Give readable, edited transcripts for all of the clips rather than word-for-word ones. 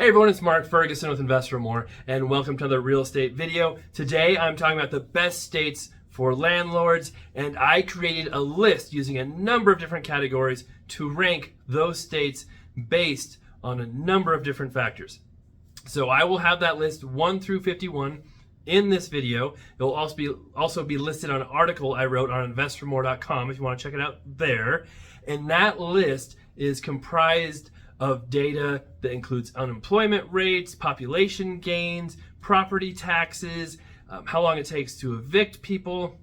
Hey everyone, it's Mark Ferguson with Invest for More, and welcome to another real estate video. Today I'm talking about the best states for landlords, and I created a list using a number of different categories to rank those states based on a number of different factors. So I will have that list 1 through 51 in this video. It will also be listed on an article I wrote on investformore.com if you want to check it out there. And that list is comprised of data that includes unemployment rates, population gains, property taxes, how long it takes to evict people,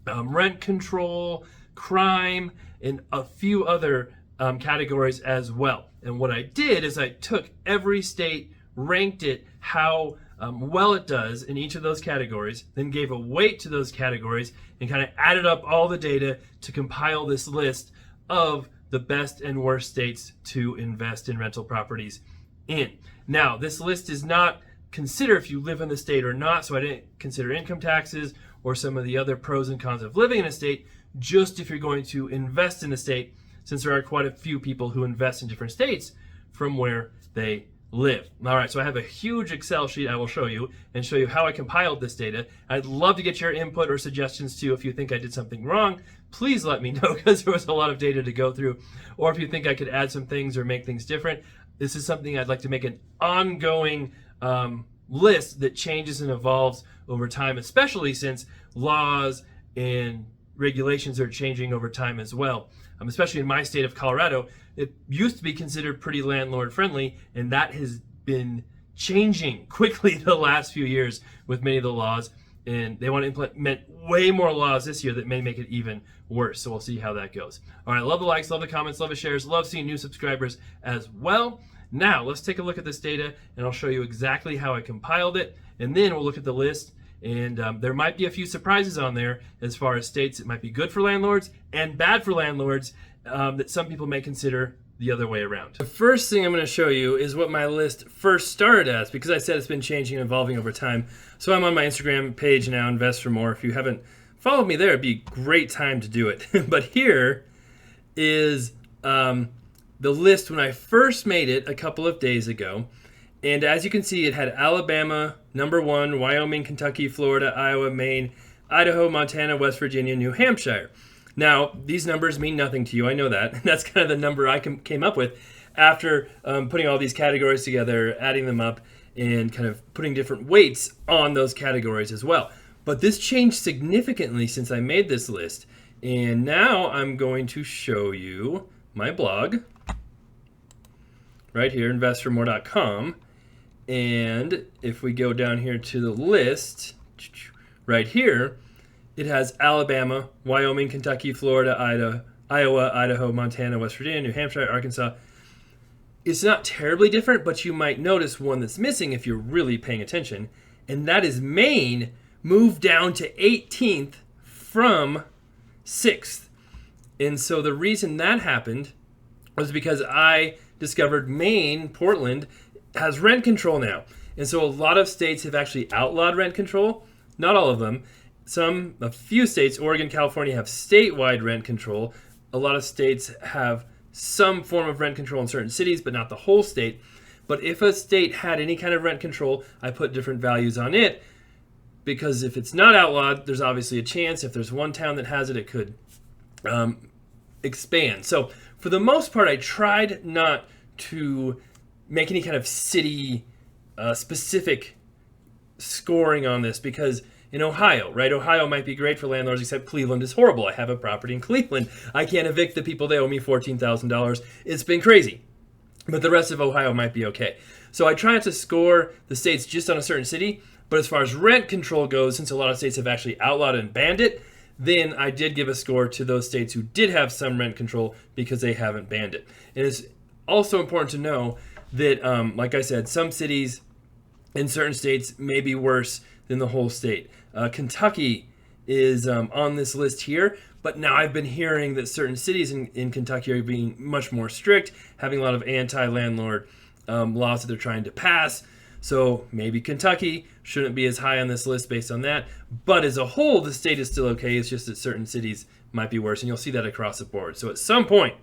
rent control, crime, and a few other categories as well. And what I did is I took every state, ranked it how well it does in each of those categories, then gave a weight to those categories and kind of added up all the data to compile this list of the best and worst states to invest in rental properties in. Now, this list does not consider if you live in the state or not, so I didn't consider income taxes or some of the other pros and cons of living in a state, just if you're going to invest in a state, since there are quite a few people who invest in different states from where they live. All right, so I have a huge Excel sheet I will show you and show you how I compiled this data. I'd love to get your input or suggestions too. If you think I did something wrong, please let me know, because there was a lot of data to go through. Or if you think I could add some things or make things different, this is something I'd like to make an ongoing list that changes and evolves over time, especially since laws and regulations are changing over time as well. Especially in my state of Colorado, it used to be considered pretty landlord friendly, and that has been changing quickly the last few years with many of the laws, and they want to implement way more laws this year that may make it even worse. So we'll see how that goes. All right, love the likes, love the comments, love the shares, love seeing new subscribers as well. Now let's take a look at this data, and I'll show you exactly how I compiled it, and then we'll look at the list. And there might be a few surprises on there as far as states that might be good for landlords and bad for landlords that some people may consider the other way around. The first thing I'm going to show you is what my list first started as, because I said it's been changing and evolving over time. So I'm on my Instagram page now, Invest for More. If you haven't followed me there, it'd be a great time to do it. But here is the list when I first made it a couple of days ago. And as you can see, it had Alabama, number 1, Wyoming, Kentucky, Florida, Iowa, Maine, Idaho, Montana, West Virginia, New Hampshire. Now, these numbers mean nothing to you. I know that. That's kind of the number I came up with after putting all these categories together, adding them up, and kind of putting different weights on those categories as well. But this changed significantly since I made this list. And now I'm going to show you my blog right here, investformore.com. And if we go down here to the list, right here, it has Alabama, Wyoming, Kentucky, Florida, Iowa, Idaho, Montana, West Virginia, New Hampshire, Arkansas. It's not terribly different, but you might notice one that's missing if you're really paying attention, and that is Maine moved down to 18th from 6th. And so the reason that happened was because I discovered Maine, Portland, has rent control now. And so a lot of states have actually outlawed rent control. Not all of them. A few states, Oregon, California, have statewide rent control. A lot of states have some form of rent control in certain cities, but not the whole state. But if a state had any kind of rent control, I put different values on it, because if it's not outlawed, there's obviously a chance. If there's one town that has it, it could expand. So for the most part, I tried not to make any kind of city specific scoring on this, because in Ohio, right? Ohio might be great for landlords, except Cleveland is horrible. I have a property in Cleveland. I can't evict the people. They owe me $14,000. It's been crazy. But the rest of Ohio might be okay. So I try not to score the states just on a certain city, but as far as rent control goes, since a lot of states have actually outlawed and banned it, then I did give a score to those states who did have some rent control because they haven't banned it. And it's also important to know that, like I said, some cities in certain states may be worse than the whole state. Kentucky is on this list here, but now I've been hearing that certain cities in Kentucky are being much more strict, having a lot of anti-landlord laws that they're trying to pass. So maybe Kentucky shouldn't be as high on this list based on that. But as a whole, the state is still okay. It's just that certain cities might be worse, and you'll see that across the board. So at some point,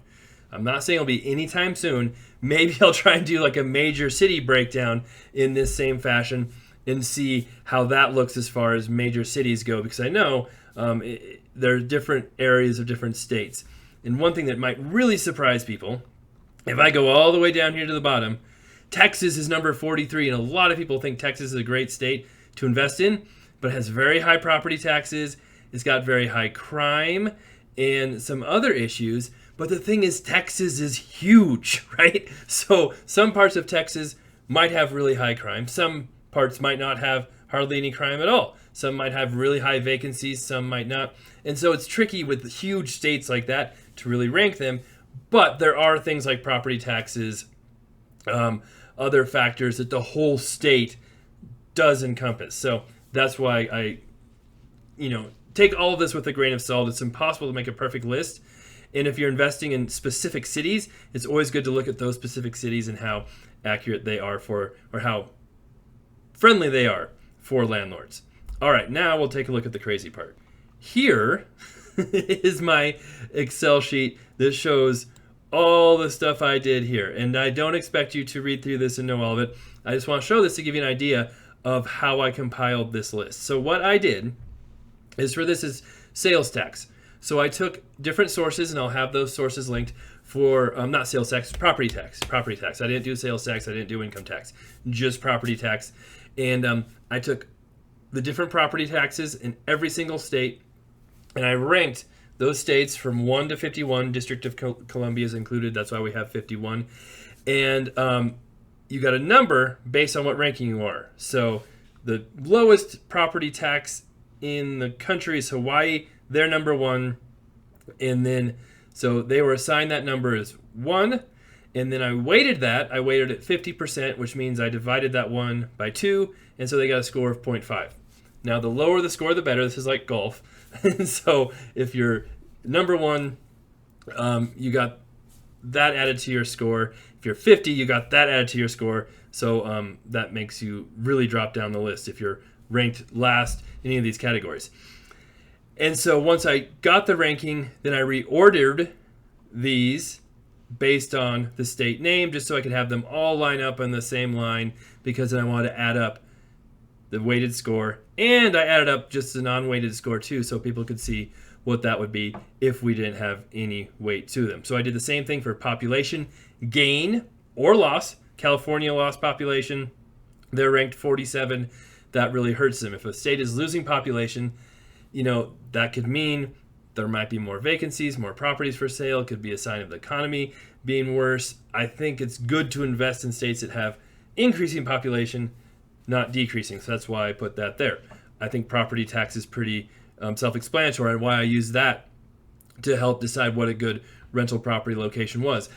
I'm not saying it'll be anytime soon. Maybe I'll try and do like a major city breakdown in this same fashion and see how that looks as far as major cities go, because I know there are different areas of different states. And one thing that might really surprise people, if I go all the way down here to the bottom, Texas is number 43, and a lot of people think Texas is a great state to invest in, but it has very high property taxes, it's got very high crime, and some other issues. But the thing is, Texas is huge, right? So some parts of Texas might have really high crime. Some parts might not have hardly any crime at all. Some might have really high vacancies, some might not. And so it's tricky with huge states like that to really rank them. But there are things like property taxes, other factors that the whole state does encompass. So that's why I, take all of this with a grain of salt. It's impossible to make a perfect list. And if you're investing in specific cities, it's always good to look at those specific cities and how accurate they are for, or how friendly they are for landlords. All right, now we'll take a look at the crazy part. Here is my Excel sheet that shows all the stuff I did here. And I don't expect you to read through this and know all of it. I just want to show this to give you an idea of how I compiled this list. So what I did is, for this is sales tax. So I took different sources, and I'll have those sources linked for, not sales tax, property tax. Property tax. I didn't do sales tax. I didn't do income tax. Just property tax. And I took the different property taxes in every single state, and I ranked those states from 1 to 51. District of Columbia is included. That's why we have 51. And you got a number based on what ranking you are. So the lowest property tax in the country is Hawaii. They're number 1. And then, so they were assigned that number as 1. And then I weighted that. I weighted it 50%, which means I divided that 1 by 2. And so they got a score of 0.5. Now, the lower the score, the better. This is like golf. And so if you're number 1, you got that added to your score. If you're 50, you got that added to your score. So that makes you really drop down the list if you're ranked last in any of these categories. And so once I got the ranking, then I reordered these based on the state name, just so I could have them all line up on the same line, because then I wanted to add up the weighted score, and I added up just the non-weighted score too, so people could see what that would be if we didn't have any weight to them. So I did the same thing for population gain or loss. California lost population. They're ranked 47. That really hurts them. If a state is losing population, that could mean there might be more vacancies, more properties for sale. It could be a sign of the economy being worse. I think it's good to invest in states that have increasing population, not decreasing. So that's why I put that there. I think property tax is pretty self-explanatory, and why I use that to help decide what a good rental property location was.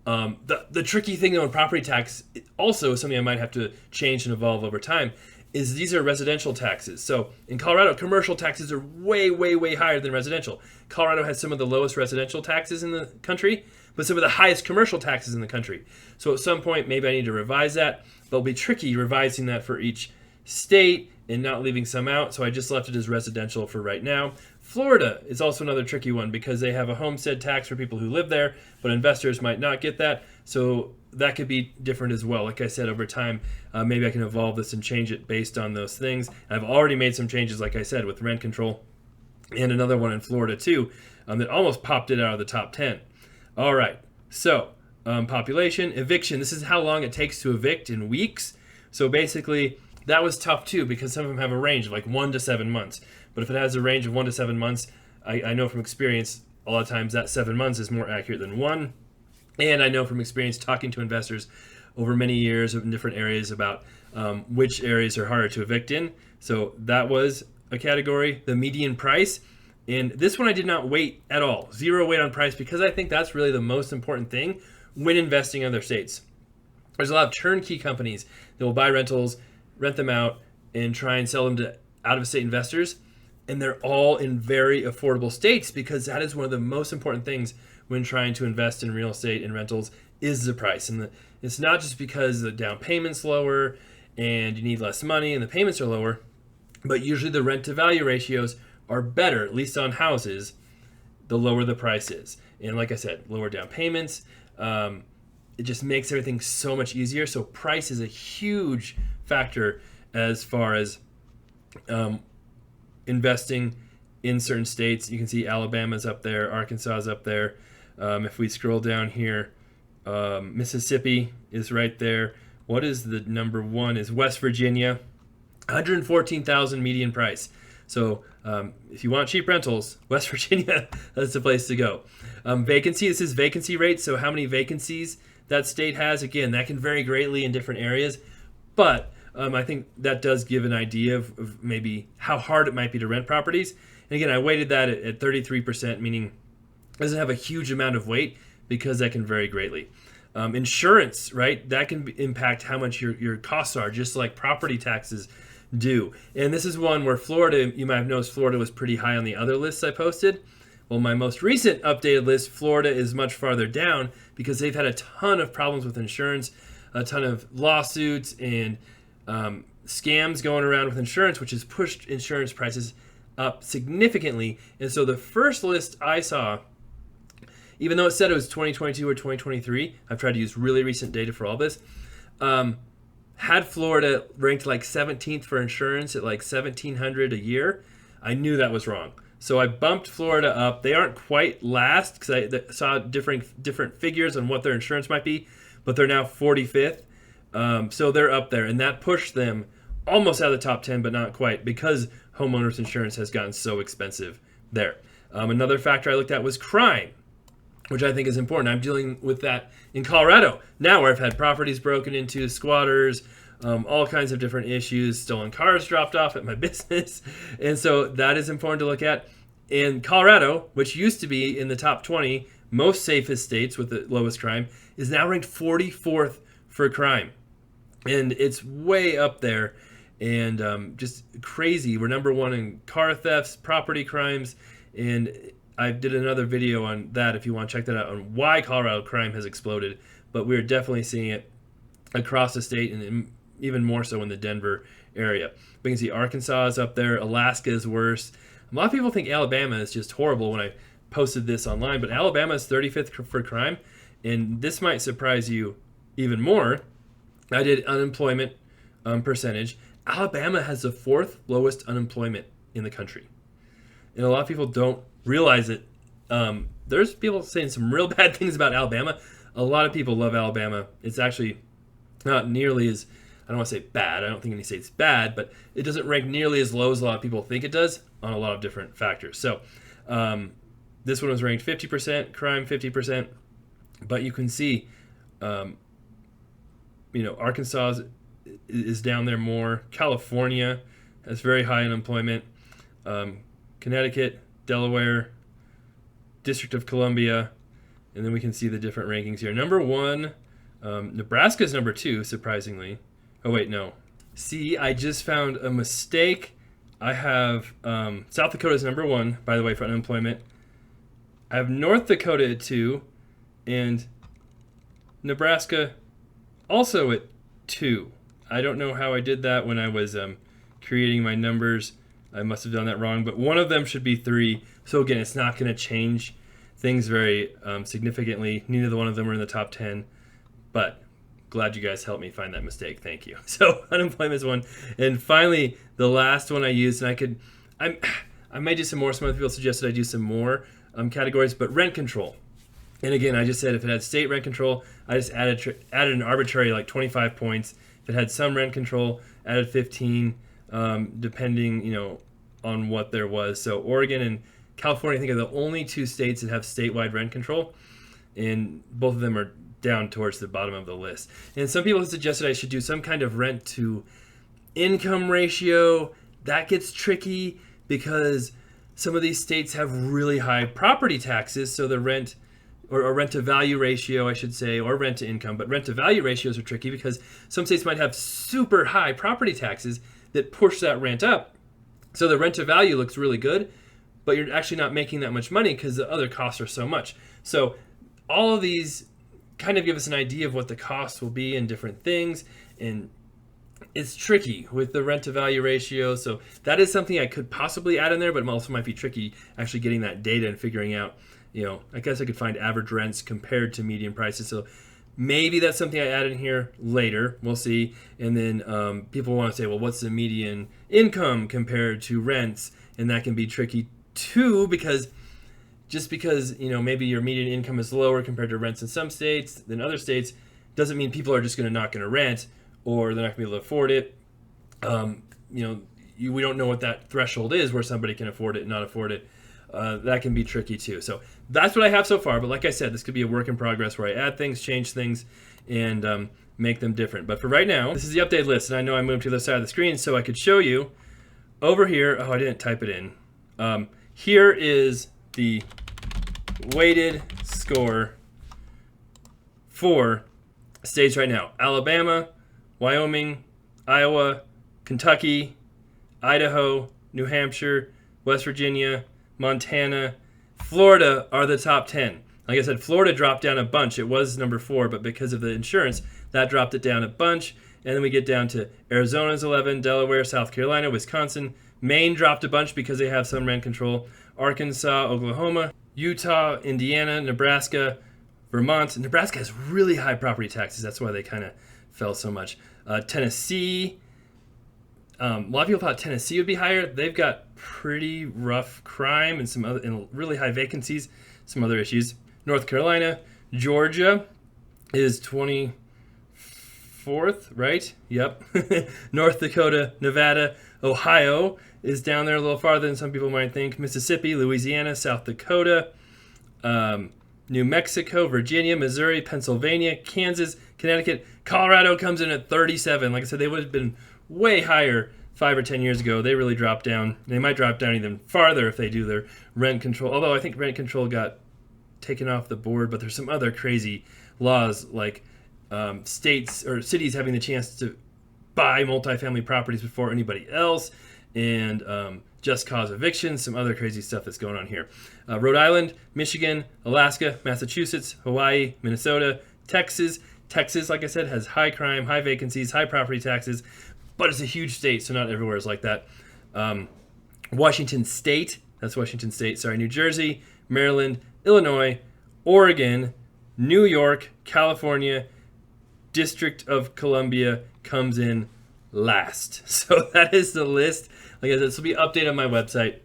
The tricky thing though in property tax, also something I might have to change and evolve over time, is these are residential taxes. So in Colorado, commercial taxes are way, way, way higher than residential. Colorado has some of the lowest residential taxes in the country, but some of the highest commercial taxes in the country. So at some point, maybe I need to revise that, but it'll be tricky revising that for each state and not leaving some out. So I just left it as residential for right now. Florida is also another tricky one, because they have a homestead tax for people who live there, but investors might not get that. So that could be different as well. Like I said, over time, maybe I can evolve this and change it based on those things. I've already made some changes, like I said, with rent control, and another one in Florida too, that almost popped it out of the top 10. All right, so population, eviction. This is how long it takes to evict in weeks. So basically, that was tough too, because some of them have a range of like 1 to 7 months. But if it has a range of 1 to 7 months, I know from experience, a lot of times that 7 months is more accurate than 1. And I know from experience talking to investors over many years in different areas about which areas are harder to evict in. So that was a category. The median price. And this one I did not weight at all. 0 weight on price, because I think that's really the most important thing when investing in other states. There's a lot of turnkey companies that will buy rentals, rent them out, and try and sell them to out-of-state investors. And they're all in very affordable states, because that is one of the most important things when trying to invest in real estate and rentals, is the price. And it's not just because the down payment's lower and you need less money and the payments are lower, but usually the rent to value ratios are better, at least on houses, the lower the price is. And like I said, lower down payments. It just makes everything so much easier. So price is a huge factor as far as investing in certain states. You can see Alabama's up there, Arkansas is up there. If we scroll down here, Mississippi is right there. What is the number one? Is West Virginia, $114,000 median price. So if you want cheap rentals, West Virginia, that's the place to go. Vacancy, this is vacancy rate, so how many vacancies that state has. Again, that can vary greatly in different areas, but I think that does give an idea of maybe how hard it might be to rent properties. And again, I weighted that at 33%, meaning it doesn't have a huge amount of weight because that can vary greatly. Insurance, right? That can impact how much your costs are, just like property taxes do. And this is one where Florida, you might have noticed Florida was pretty high on the other lists I posted. Well, my most recent updated list, Florida is much farther down because they've had a ton of problems with insurance, a ton of lawsuits and scams going around with insurance, which has pushed insurance prices up significantly. And so the first list I saw, even though it said it was 2022 or 2023, I've tried to use really recent data for all this, had Florida ranked like 17th for insurance at like $1,700 a year. I knew that was wrong. So I bumped Florida up. They aren't quite last because I saw different figures on what their insurance might be, but they're now 45th. So they're up there, and that pushed them almost out of the top 10, but not quite, because homeowners insurance has gotten so expensive there. Another factor I looked at was crime, which I think is important. I'm dealing with that in Colorado now, where I've had properties broken into, squatters, all kinds of different issues, stolen cars dropped off at my business. And so that is important to look at. In Colorado, which used to be in the top 20 most safest states with the lowest crime, is now ranked 44th for crime. And it's way up there and just crazy. We're number one in car thefts, property crimes, and I did another video on that if you want to check that out, on why Colorado crime has exploded. But we're definitely seeing it across the state, and even more so in the Denver area. We can see Arkansas is up there. Alaska is worse. A lot of people think Alabama is just horrible when I posted this online, but Alabama is 35th for crime, and this might surprise you even more. I did unemployment percentage. Alabama has the 4th lowest unemployment in the country, and a lot of people don't realize it. There's people saying some real bad things about Alabama. A lot of people love Alabama. It's actually not nearly as, I don't want to say bad. I don't think any state's bad, but it doesn't rank nearly as low as a lot of people think it does on a lot of different factors. So this one was ranked 50%, crime 50%, but you can see, Arkansas is down there more. California has very high unemployment. Connecticut, Delaware, District of Columbia, and then we can see the different rankings here. Number one, Nebraska is number 2, surprisingly. Oh, wait, no. See, I just found a mistake. I have South Dakota is number 1, by the way, for unemployment. I have North Dakota at 2, and Nebraska also at 2. I don't know how I did that when I was creating my numbers. I must have done that wrong, but one of them should be 3. So again, it's not going to change things very significantly. Neither one of them are in the top 10, but glad you guys helped me find that mistake. Thank you. So unemployment is 1. And finally, the last one I used, and I may do some more. Some other people suggested I do some more categories, but rent control. And again, I just said if it had state rent control, I just added an arbitrary like 25 points. If it had some rent control, added 15, depending, on what there was. So Oregon and California, I think, are the only 2 states that have statewide rent control, and both of them are down towards the bottom of the list. And some people have suggested I should do some kind of rent to income ratio. That gets tricky because some of these states have really high property taxes, so the rent or rent to value ratio, I should say, or rent to income, but rent to value ratios are tricky because some states might have super high property taxes that push that rent up. So the rent to value looks really good, but you're actually not making that much money because the other costs are so much. So all of these kind of give us an idea of what the costs will be in different things, and it's tricky with the rent to value ratio. So that is something I could possibly add in there, but it also might be tricky actually getting that data and figuring out I guess I could find average rents compared to median prices. So maybe that's something I add in here later. We'll see. And then people want to say, well, what's the median income compared to rents? And that can be tricky too, because just because maybe your median income is lower compared to rents in some states than other states doesn't mean people are just not going to rent, or they're not going to be able to afford it. We don't know what that threshold is where somebody can afford it and not afford it. That can be tricky too. So that's what I have so far. But like I said, this could be a work in progress where I add things, change things, and make them different. But for right now, this is the updated list. And I know I moved to the other side of the screen so I could show you over here. Oh, I didn't type it in. Here is the weighted score for states right now: Alabama, Wyoming, Iowa, Kentucky, Idaho, New Hampshire, West Virginia, Montana, Florida are the top 10. Like I said, Florida dropped down a bunch. It was number 4, but because of the insurance, that dropped it down a bunch. And then we get down to Arizona's 11, Delaware, South Carolina, Wisconsin. Maine dropped a bunch because they have some rent control. Arkansas, Oklahoma, Utah, Indiana, Nebraska, Vermont. Nebraska has really high property taxes. That's why they kind of fell so much. Tennessee. A lot of people thought Tennessee would be higher. They've got pretty rough crime and some other and really high vacancies, some other issues. North Carolina, Georgia is 24th, right? Yep. North Dakota, Nevada, Ohio is down there a little farther than some people might think. Mississippi, Louisiana, South Dakota, New Mexico, Virginia, Missouri, Pennsylvania, Kansas, Connecticut. Colorado comes in at 37. Like I said, they would have been way higher 5 or 10 years ago. They really dropped down. They might drop down even farther if they do their rent control. Although I think rent control got taken off the board, but there's some other crazy laws like states or cities having the chance to buy multifamily properties before anybody else, and just cause evictions, some other crazy stuff that's going on here. Rhode Island, Michigan, Alaska, Massachusetts, Hawaii, Minnesota, Texas. Texas, like I said, has high crime, high vacancies, high property taxes, but it's a huge state, so not everywhere is like that. Washington State, that's Washington State, sorry, New Jersey, Maryland, Illinois, Oregon, New York, California, District of Columbia comes in last. So that is the list. Like I said, this will be updated on my website.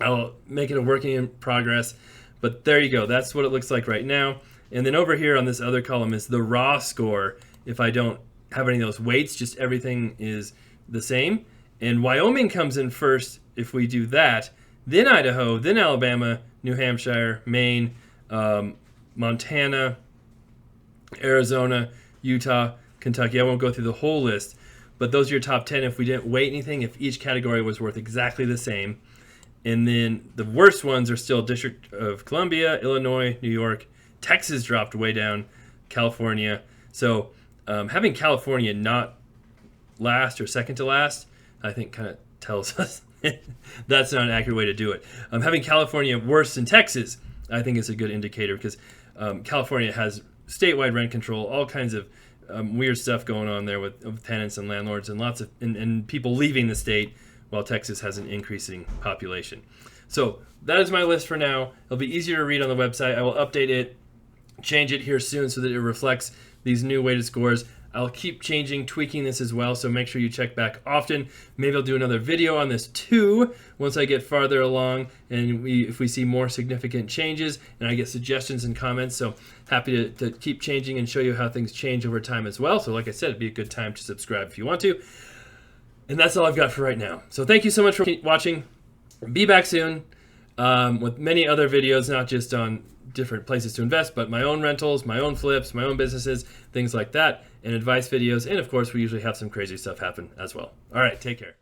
I'll make it a working in progress, but there you go. That's what it looks like right now. And then over here on this other column is the raw score. If I don't have any of those weights, just everything is the same. And Wyoming comes in first if we do that. Then Idaho, then Alabama, New Hampshire, Maine, Montana, Arizona, Utah, Kentucky. I won't go through the whole list, but those are your top 10 if we didn't weight anything, if each category was worth exactly the same. And then the worst ones are still District of Columbia, Illinois, New York. Texas dropped way down, California. So having California not last or second to last, I think kind of tells us that's not an accurate way to do it. Having California worse than Texas, I think is a good indicator, because California has statewide rent control, all kinds of weird stuff going on there with tenants and landlords and lots of and people leaving the state, while Texas has an increasing population. So that is my list for now. It'll be easier to read on the website. I will update it, change it here soon so that it reflects these new weighted scores. I'll keep changing, tweaking this as well, so make sure you check back often. Maybe I'll do another video on this too once I get farther along and if we see more significant changes and I get suggestions and comments. So happy to keep changing and show you how things change over time as well. So like I said, it'd be a good time to subscribe if you want to. And that's all I've got for right now. So thank you so much for watching. Be back soon with many other videos, not just on different places to invest, but my own rentals, my own flips, my own businesses, things like that, and advice videos. And of course, we usually have some crazy stuff happen as well. All right, take care.